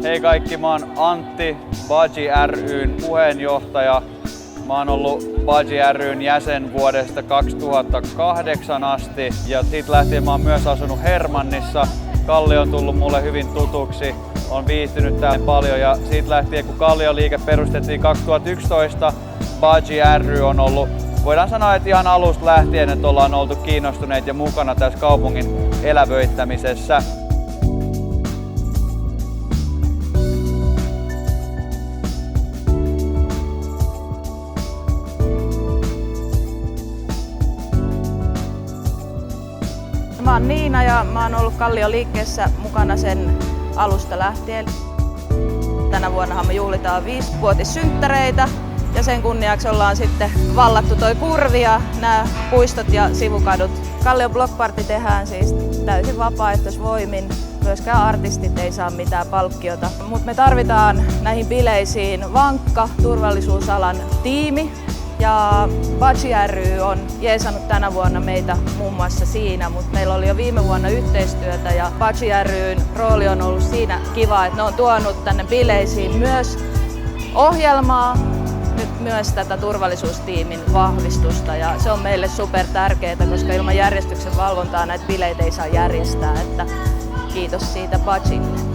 Hei kaikki, mä oon Antti, Baji ry:n puheenjohtaja. Mä oon ollut Baji ry:n jäsen vuodesta 2008 asti ja siitä lähtien mä oon myös asunut Hermannissa. Kallio on tullut mulle hyvin tutuksi, on viihtynyt täällä paljon ja siitä lähtien kun Kallioliike perustettiin 2011, Baji ry on ollut, voidaan sanoa, että ihan alusta lähtien, että ollaan oltu kiinnostuneita ja mukana tässä kaupungin elävöittämisessä. Mä oon Niina ja mä oon ollut Kallioliikkeessä mukana sen alusta lähtien. Tänä vuonnahan me juhlitaan 5-vuotissynttäreitä ja sen kunniaksi ollaan sitten vallattu toi kurvi ja nämä puistot ja sivukadut. Kallion Block Party tehdään siis täysin vapaaehtoisvoimin. Myöskään artistit ei saa mitään palkkiota, mutta me tarvitaan näihin bileisiin vankka turvallisuusalan tiimi. Ja Baji ry on jeesannut tänä vuonna meitä muun muassa siinä, mutta meillä oli jo viime vuonna yhteistyötä ja Baji ryn rooli on ollut siinä kiva, että ne on tuonut tänne bileisiin myös ohjelmaa, nyt myös tätä turvallisuustiimin vahvistusta ja se on meille super tärkeää, koska ilman järjestyksen valvontaa näitä bileitä ei saa järjestää, että kiitos siitä Bajille.